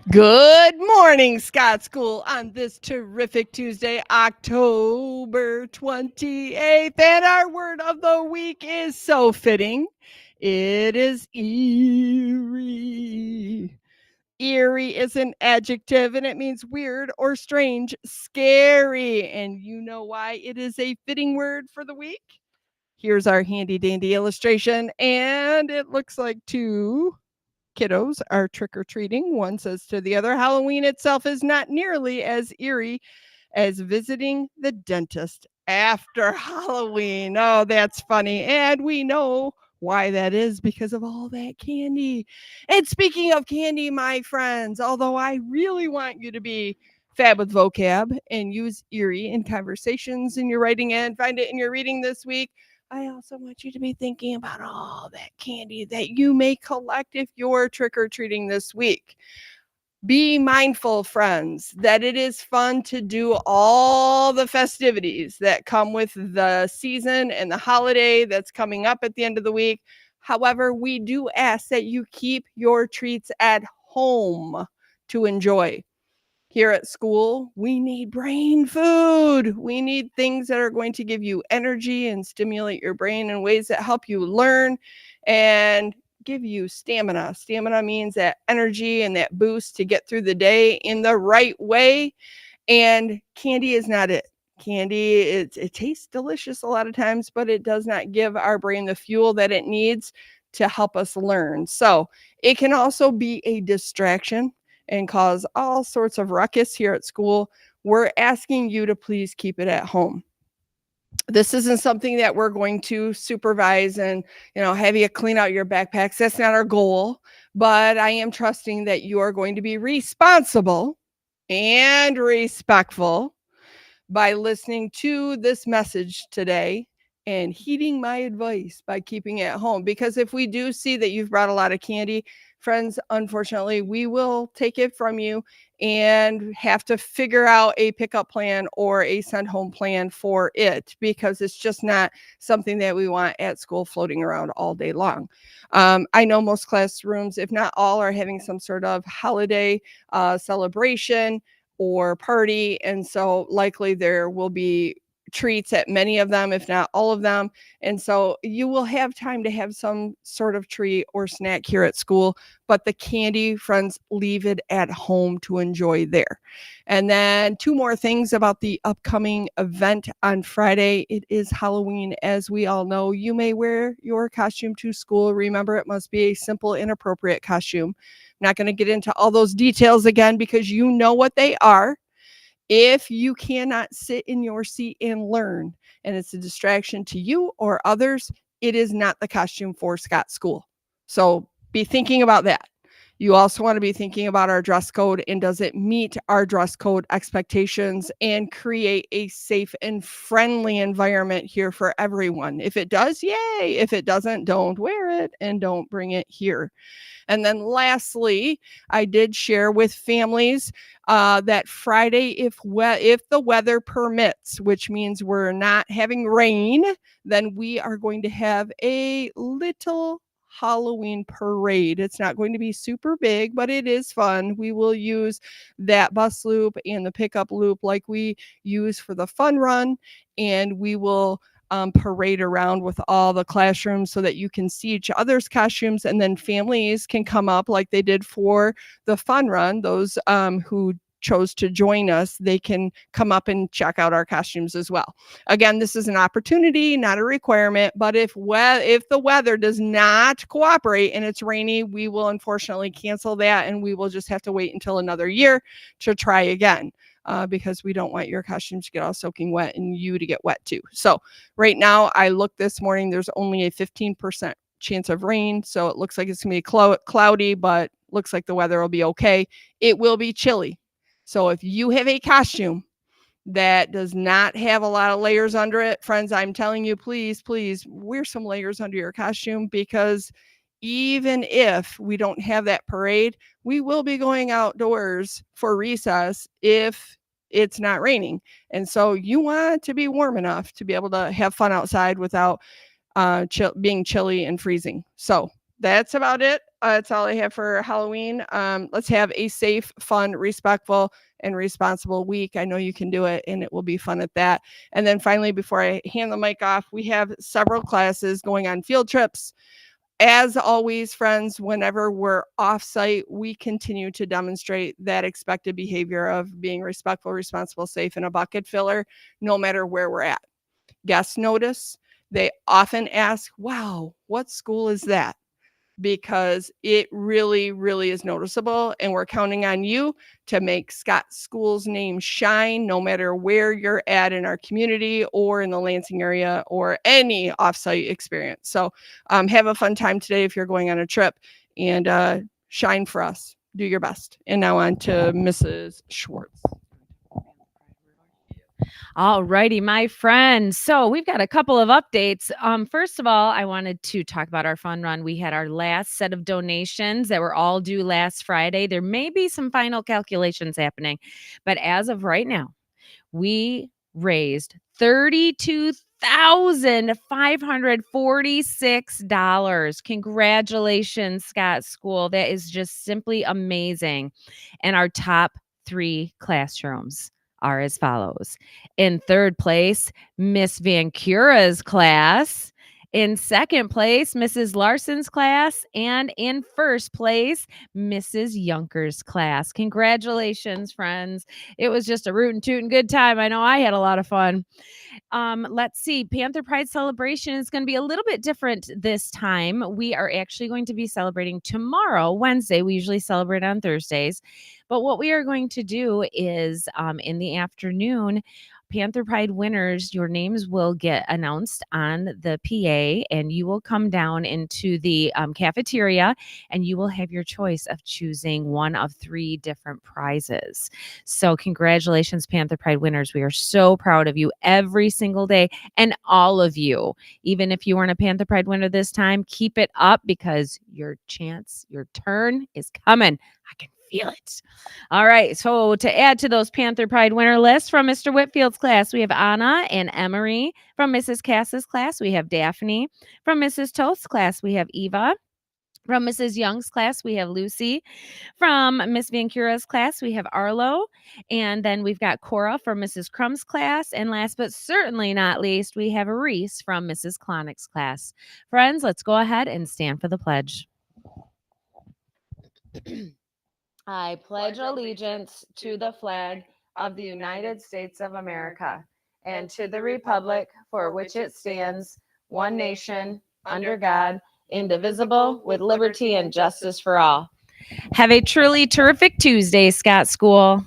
Good morning, Scott School, on this terrific Tuesday, October 28th. And our word of the week is so fitting. It is eerie. Eerie is an adjective and it means weird or strange, scary. And you know why it is a fitting word for the week? Here's our handy dandy illustration, and it looks like two kiddos are trick or treating. One says to the other, Halloween itself is not nearly as eerie as visiting the dentist after Halloween. Oh, that's funny. And we know why that is because of all that candy. And speaking of candy, my friends, although I really want you to be fab with vocab and use eerie in conversations in your writing and find it in your reading this week, I also want you to be thinking about all that candy that you may collect if you're trick or treating this week. Be mindful, friends, that it is fun to do all the festivities that come with the season and the holiday that's coming up at the end of the week. However, we do ask that you keep your treats at home to enjoy. Here at school, we need brain food. We need things that are going to give you energy and stimulate your brain in ways that help you learn and give you stamina. Stamina means that energy and that boost to get through the day in the right way. And candy is not it. Candy, it tastes delicious a lot of times, but it does not give our brain the fuel that it needs to help us learn. So it can also be a distraction and cause all sorts of ruckus here at school. We're asking you to please keep it at home. This isn't something that we're going to supervise and, have you clean out your backpacks. That's not our goal, but I am trusting that you are going to be responsible and respectful by listening to this message today and heeding my advice by keeping it at home. Because if we do see that you've brought a lot of candy, friends, unfortunately, we will take it from you and have to figure out a pickup plan or a send home plan for it because it's just not something that we want at school floating around all day long. I know most classrooms, if not all, are having some sort of holiday celebration or party. And so likely there will be treats at many of them, if not all of them. And so you will have time to have some sort of treat or snack here at school, but the candy, friends, leave it at home to enjoy there. And then two more things about the upcoming event on Friday. It is Halloween, as we all know. You may wear your costume to school. Remember, it must be a simple and appropriate costume. I'm not going to get into all those details again because you know what they are. If you cannot sit in your seat and learn, and it's a distraction to you or others, it is not the costume for Scott School. So be thinking about that. You also want to be thinking about our dress code and does it meet our dress code expectations and create a safe and friendly environment here for everyone. If it does, yay. If it doesn't, don't wear it and don't bring it here. And then lastly, I did share with families that Friday, if the weather permits, which means we're not having rain, then we are going to have a little Halloween parade. It's not going to be super big, but it is fun. We will use that bus loop and the pickup loop like we use for the fun run, and we will parade around with all the classrooms so that you can see each other's costumes, and then families can come up like they did for the fun run. Those who chose to join us, they can come up and check out our costumes as well. Again, this is an opportunity, not a requirement, but if the weather does not cooperate and it's rainy, we will unfortunately cancel that and we will just have to wait until another year to try again. Because we don't want your costumes to get all soaking wet and you to get wet too. So right now, I looked this morning, there's only a 15% chance of rain. So it looks like it's going to be cloudy, but looks like the weather will be okay. It will be chilly. So if you have a costume that does not have a lot of layers under it, friends, I'm telling you, please, please wear some layers under your costume because even if we don't have that parade, we will be going outdoors for recess if it's not raining. And so you want to be warm enough to be able to have fun outside without being chilly and freezing. So that's about it. That's all I have for Halloween. Let's have a safe, fun, respectful, and responsible week. I know you can do it, and it will be fun at that. And then finally, before I hand the mic off, we have several classes going on field trips. As always, friends, whenever we're offsite, we continue to demonstrate that expected behavior of being respectful, responsible, safe, and a bucket filler, no matter where we're at. Guests notice. They often ask, wow, what school is that? Because it really, really is noticeable. And we're counting on you to make Scott School's name shine no matter where you're at in our community or in the Lansing area or any offsite experience. So have a fun time today if you're going on a trip, and shine for us. Do your best. And now on to Mrs. Schwartz. All righty, my friends. So we've got a couple of updates. First of all, I wanted to talk about our fun run. We had our last set of donations that were all due last Friday. There may be some final calculations happening, but as of right now, we raised $32,546. Congratulations, Scott School. That is just simply amazing. And our top 3 classrooms are as follows. In third place, Miss Van Cura's class. In second place, Mrs. Larson's class. And in first place, Mrs. Yunker's class. Congratulations, friends. It was just a rootin' tootin' good time. I know I had a lot of fun. Let's see. Panther Pride celebration is going to be a little bit different this time. We are actually going to be celebrating tomorrow, Wednesday. We usually celebrate on Thursdays. But what we are going to do is in the afternoon, Panther Pride winners, your names will get announced on the PA, and you will come down into the cafeteria, and you will have your choice of choosing one of 3 different prizes. So congratulations, Panther Pride winners. We are so proud of you every single day, and all of you. Even if you weren't a Panther Pride winner this time, keep it up because your chance, your turn is coming. I can feel it. All right. So to add to those Panther Pride winner lists from Mr. Whitfield's class, we have Anna and Emery. From Mrs. Cass's class, we have Daphne. From Mrs. Toast's class, we have Eva. From Mrs. Young's class, we have Lucy. From Miss Van Cura's class, we have Arlo. And then we've got Cora from Mrs. Crumb's class. And last but certainly not least, we have Reese from Mrs. Klonick's class. Friends, let's go ahead and stand for the pledge. I pledge allegiance to the flag of the United States of America and to the republic for which it stands, one nation, under God, indivisible, with liberty and justice for all. Have a truly terrific Tuesday, Scott School.